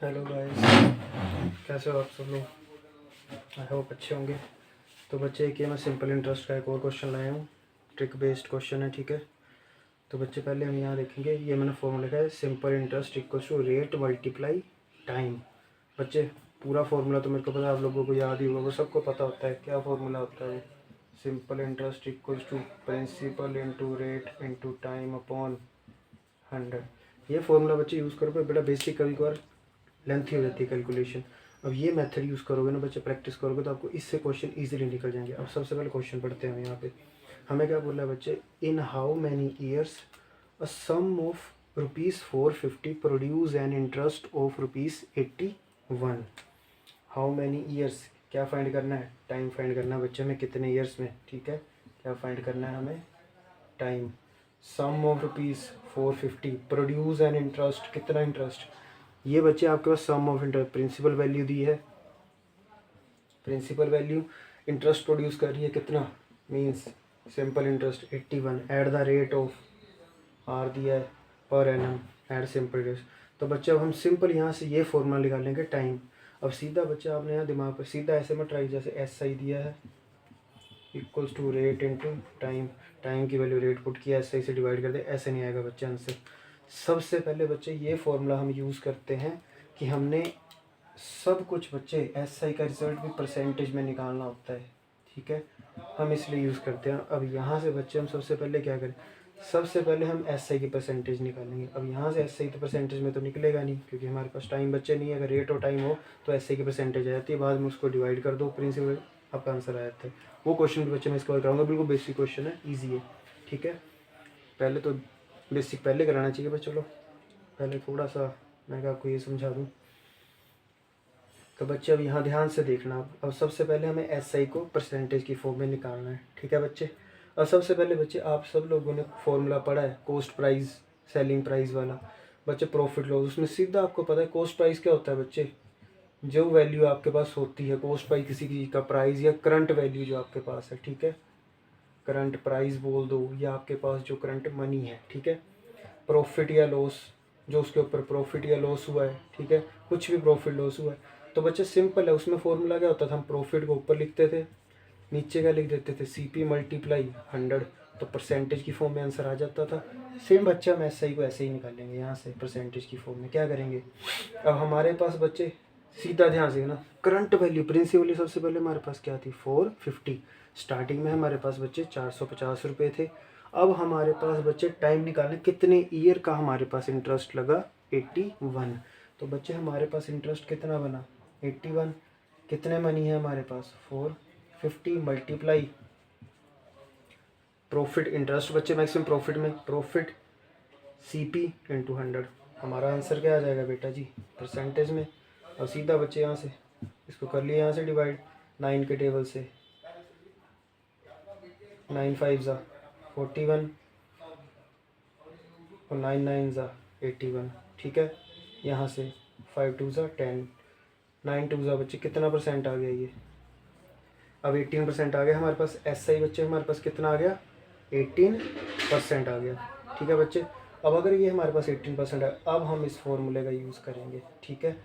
Hello guys, कैसे हो आप सब लोग। आई होप अच्छे होंगे। तो बच्चे एक ये मैं सिंपल इंटरेस्ट का एक और क्वेश्चन लाया हूँ। ट्रिक बेस्ड क्वेश्चन है, ठीक है। तो बच्चे पहले हम यहाँ देखेंगे, ये मैंने फॉर्मूला लिखा है simple interest equals to rate multiply time. बच्चे पूरा फॉर्मूला तो मेरे को पता है, आप लोगों को याद ही होगा, वो सबको पता होता है क्या फॉर्मूला होता है। वो simple interest equals to principal into rate into time upon 100। ये फॉर्मूला बच्चे यूज़ करो, बेटा बेसिक कभी कभार लेंथी हो जाती है कैलकुलेशन। अब ये मेथड यूज़ करोगे ना बच्चे, प्रैक्टिस करोगे तो आपको इससे क्वेश्चन इजीली निकल जाएंगे। अब सबसे पहले क्वेश्चन पढ़ते हैं हम यहाँ पे। हमें क्या बोला है बच्चे, in how many years a sum of ₹450 produce an interest of ₹81। How many years क्या फाइंड करना है, टाइम फाइंड करना है बच्चे हमें, कितने ईयर्स में, ठीक है। क्या फाइंड करना है हमें, time. Sum of ₹450 produce an interest, कितना इंटरेस्ट। ये बच्चे आपके पास sum of interest principal value दी है, प्रिंसिपल वैल्यू इंटरेस्ट प्रोड्यूस कर रही है कितना, means simple interest 81 at the rate of R दिया है per annum eight simple interest. तो बच्चे अब हम सिंपल यहाँ से ये फॉर्मूला निकालेंगे टाइम। अब सीधा बच्चे आपने यहाँ दिमाग पर सीधा ऐसे में ट्राई, जैसे एस आई दिया है equals to rate into time, time की वैल्यू रेट पुट किया, एस आई से डिवाइड कर दे, ऐसे नहीं आएगा बच्चे आंसर। सबसे पहले बच्चे ये फॉर्मूला हम यूज़ करते हैं कि हमने सब कुछ बच्चे एस आई का रिजल्ट भी परसेंटेज में निकालना होता है, ठीक है। हम इसलिए यूज़ करते हैं। अब यहाँ से बच्चे हम सबसे पहले क्या करें, सबसे पहले हम एस आई की परसेंटेज निकालेंगे। अब यहाँ से एस आई तो परसेंटेज में तो निकलेगा नहीं, क्योंकि हमारे पास टाइम बच्चे नहीं है। अगर रेट और टाइम हो तो एस आई की परसेंटेज आ जाती है, बाद में उसको डिवाइड कर दो, प्रिंसिपल आपका आंसर आ जाता है। वो क्वेश्चन भी बच्चे मैं इसको कराऊंगा, बिल्कुल बेसिक क्वेश्चन है, ईजी है, ठीक है। पहले तो बेसिक पहले कराना चाहिए, बस चलो पहले थोड़ा सा मैं आपको ये समझा दूँ। तो बच्चे अब यहाँ ध्यान से देखना। अब सबसे पहले हमें एस आई को परसेंटेज की फॉर्म में निकालना है, ठीक है बच्चे। अब सबसे पहले बच्चे आप सब लोगों ने फॉर्मूला पढ़ा है कॉस्ट प्राइस सेलिंग प्राइस वाला, बच्चे प्रॉफिट लॉस। उसमें सीधा आपको पता है कॉस्ट प्राइस क्या होता है बच्चे, जो वैल्यू आपके पास होती है, कॉस्ट प्राइस किसी चीज़ का प्राइस या करंट वैल्यू जो आपके पास है, ठीक है। करंट प्राइस बोल दो या आपके पास जो करंट मनी है, ठीक है। प्रॉफिट या लॉस, जो उसके ऊपर प्रॉफिट या लॉस हुआ है, ठीक है, कुछ भी प्रॉफिट लॉस हुआ है। तो बच्चे सिंपल है, उसमें फॉर्मूला क्या होता था, हम प्रॉफिट को ऊपर लिखते थे, नीचे क्या लिख देते थे, सीपी मल्टीप्लाई 100, तो परसेंटेज की फॉर्म में आंसर आ जाता था। सेम बच्चे हम एस आई को ऐसे ही निकालेंगे, यहाँ से परसेंटेज की फॉर्म में क्या करेंगे। अब हमारे पास बच्चे सीधा ध्यान से ना, करंट वैल्यू प्रिंसिपल सबसे पहले हमारे पास क्या थी 450, स्टार्टिंग में हमारे पास बच्चे 450 रुपये थे। अब हमारे पास बच्चे टाइम निकालें, कितने ईयर का हमारे पास इंटरेस्ट लगा 81। तो बच्चे हमारे पास इंटरेस्ट कितना बना 81, कितने मनी है हमारे पास 450 मल्टीप्लाई प्रॉफिट इंटरेस्ट बच्चे मैक्सिमम प्रॉफिट में प्रॉफिट सीपी इंटू 100। हमारा आंसर क्या आ जाएगा बेटा जी, परसेंटेज में। और सीधा बच्चे यहाँ से इसको कर लिए, यहाँ से डिवाइड 9 के टेबल से, 9 5 ज़ा 41 और 9 9 ज़ा 81, ठीक है। यहाँ से 5 2 ज़ा 10, 9 2 ज़ा बच्चे कितना परसेंट आ गया ये, अब 18% आ गया हमारे पास। एस आई बच्चे हमारे पास कितना आ गया 18% आ गया, ठीक है बच्चे। अब अगर ये हमारे पास 18% है, अब हम इस फॉर्मूले का यूज़ करेंगे, ठीक है।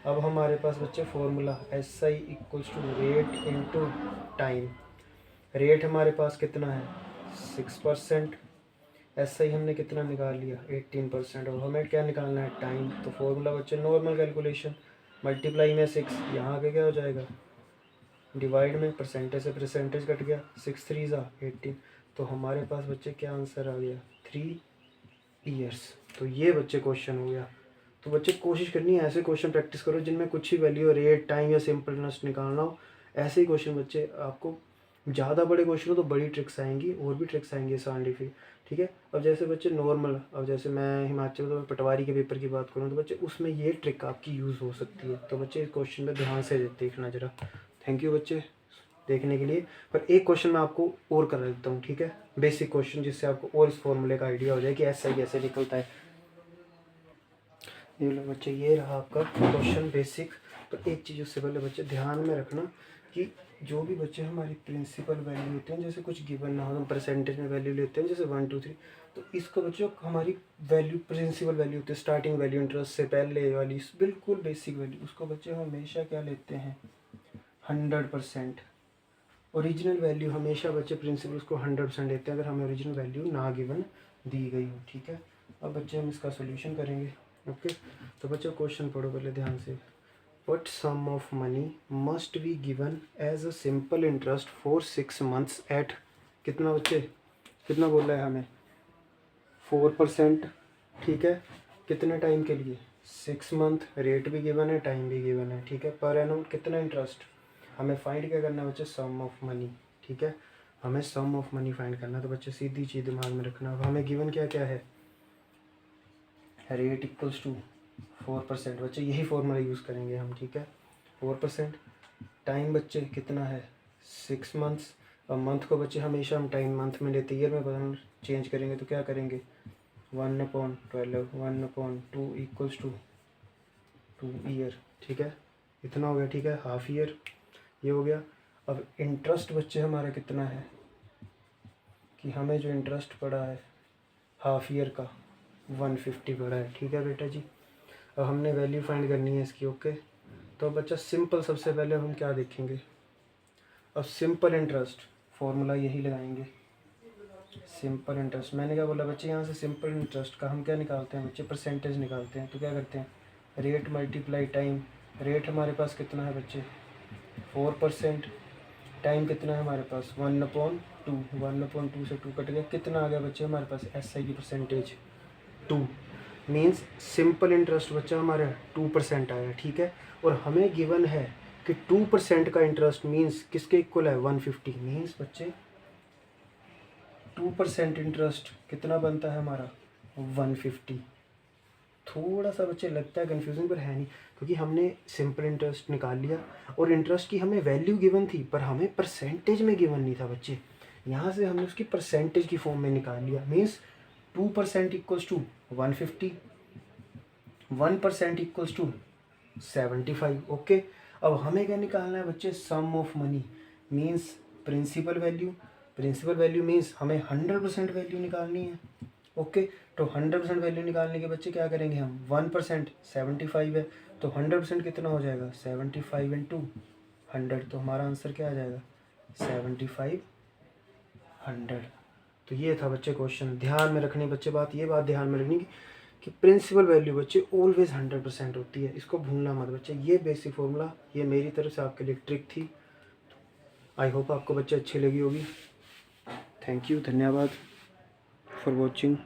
अब हमारे पास बच्चे formula S I equals to rate into time. Rate हमारे पास कितना है 6%, एस आई हमने कितना निकाल लिया 18%, और हमें क्या निकालना है टाइम। तो फॉर्मूला बच्चे नॉर्मल कैलकुलेशन, मल्टीप्लाई में 6, यहाँ आगे क्या हो जाएगा डिवाइड में, परसेंटेज से परसेंटेज कट गया, 6 3 ज़ा 18। तो हमारे पास बच्चे क्या आंसर आ गया 3 ईयर्स। तो ये बच्चे क्वेश्चन हो गया। तो बच्चे कोशिश करनी है ऐसे क्वेश्चन प्रैक्टिस करो जिनमें कुछ ही वैल्यू रेट टाइम या सिंपल इंटरेस्ट निकालना हो। ऐसे ही क्वेश्चन बच्चे आपको, ज़्यादा बड़े क्वेश्चन हो तो बड़ी ट्रिक्स आएंगी, और भी ट्रिक्स आएंगी साइंटिफिक, ठीक है। अब जैसे बच्चे नॉर्मल, अब जैसे मैं हिमाचल तो पटवारी के पेपर की बात करूँ तो बच्चे उसमें ये ट्रिक आपकी यूज़ हो सकती है। तो बच्चे इस क्वेश्चन में ध्यान से देखना जरा। थैंक यू बच्चे देखने के लिए। पर एक क्वेश्चन मैं आपको और करा देता हूँ, ठीक है, बेसिक क्वेश्चन, जिससे आपको और इस फॉर्मूले का आइडिया हो जाए कि ऐसा ही कैसे निकलता है। ये लो बच्चे, ये रहा आपका क्वेश्चन बेसिक। तो एक चीज़ उससे पहले बच्चे ध्यान में रखना कि जो भी बच्चे हमारी प्रिंसिपल वैल्यू होते हैं, जैसे कुछ गिवन ना हो, हम परसेंटेज में वैल्यू लेते हैं जैसे 1 2 3, तो इसको बच्चों हमारी वैल्यू प्रिंसिपल वैल्यू होती है, स्टार्टिंग वैल्यू इंटरेस्ट से पहले वाली बिल्कुल बेसिक वैल्यू, उसको बच्चे हम हमेशा क्या लेते हैं 100%। ओरिजिनल वैल्यू हमेशा बच्चे प्रिंसिपल उसको 100% लेते हैं अगर हमें ओरिजिनल वैल्यू ना गिवन दी गई हो, ठीक है। अब बच्चे हम इसका सोल्यूशन करेंगे, ओके। तो बच्चों क्वेश्चन पढ़ो पहले ध्यान से। What sum of money must be given as a simple interest for 6 months at कितना बच्चे, कितना बोला है हमें 4%, ठीक है। कितने टाइम के लिए 6 मंथ, रेट भी गिवन है, टाइम भी गिवन है, ठीक है। पर एनम कितना इंटरेस्ट हमें फाइंड क्या करना है बच्चे, सम ऑफ मनी, ठीक है। हमें सम ऑफ मनी फाइंड करना है। तो बच्चे सीधी चीज़ दिमाग में रखना, अब हमें गिवन क्या क्या है, रेट इक्वल्स टू 4%, बच्चे यही फॉर्मूला यूज़ करेंगे हम, ठीक है। 4%, टाइम बच्चे कितना है 6 मंथ्स। अब मंथ को बच्चे हमेशा हम टाइम मंथ में लेते, ईयर में बदल चेंज करेंगे तो क्या करेंगे 1/12, 1/2 इक्वल्स टू 2 ईयर, ठीक है। इतना हो गया, ठीक है, हाफ ईयर ये हो गया। अब इंटरेस्ट बच्चे हमारा कितना है कि हमें जो इंटरेस्ट पड़ा है हाफ ईयर का 150 पड़ा है, ठीक है बेटा जी। अब हमने वैल्यू फाइंड करनी है इसकी, ओके। तो बच्चा सिंपल सबसे पहले हम क्या देखेंगे, अब सिंपल इंटरेस्ट फॉर्मूला यही लगाएंगे, सिंपल इंटरेस्ट। मैंने क्या बोला बच्चे, यहाँ से सिंपल इंटरेस्ट का हम क्या निकालते हैं बच्चे, परसेंटेज निकालते हैं। तो क्या करते हैं, रेट मल्टीप्लाई टाइम, रेट हमारे पास कितना है बच्चे 4%, टाइम कितना है हमारे पास 1/2, 1/2 से 2 कट गया, कितना आ गया बच्चे हमारे पास SI की परसेंटेज 2, मीन्स सिंपल इंटरेस्ट बच्चा हमारा 2% आया, ठीक है। और हमें गिवन है कि 2% का इंटरेस्ट मीन्स किसके इक्वल है 150, मीन्स बच्चे 2% इंटरेस्ट कितना बनता है हमारा 150। थोड़ा सा बच्चे लगता है कन्फ्यूजिंग पर है नहीं, क्योंकि हमने सिंपल इंटरेस्ट निकाल लिया और इंटरेस्ट की हमें वैल्यू गिवन थी पर हमें परसेंटेज में गिवन नहीं था बच्चे। यहाँ से हमने उसकी परसेंटेज की फॉर्म में निकाल लिया, means 2% equals to 150, 1% equals to 75, okay. अब हमें क्या निकालना है बच्चे, sum of money, means principal value, principal value means हमें 100% वैल्यू निकालनी है, ओके। तो 100% वैल्यू निकालने के बच्चे क्या करेंगे हम, 1% 75 है, तो 100% कितना हो जाएगा 75 इंटू 100, तो हमारा आंसर क्या आ जाएगा 7500। तो ये था बच्चे क्वेश्चन। ध्यान में रखने बच्चे बात, ये बात ध्यान में रखनी कि प्रिंसिपल वैल्यू बच्चे ऑलवेज 100% होती है, इसको भूलना मत बच्चे। ये बेसिक फॉर्मूला ये मेरी तरफ से आपके लिए ट्रिक थी। आई होप आपको बच्चे अच्छी लगी होगी। थैंक यू, धन्यवाद फॉर वॉचिंग।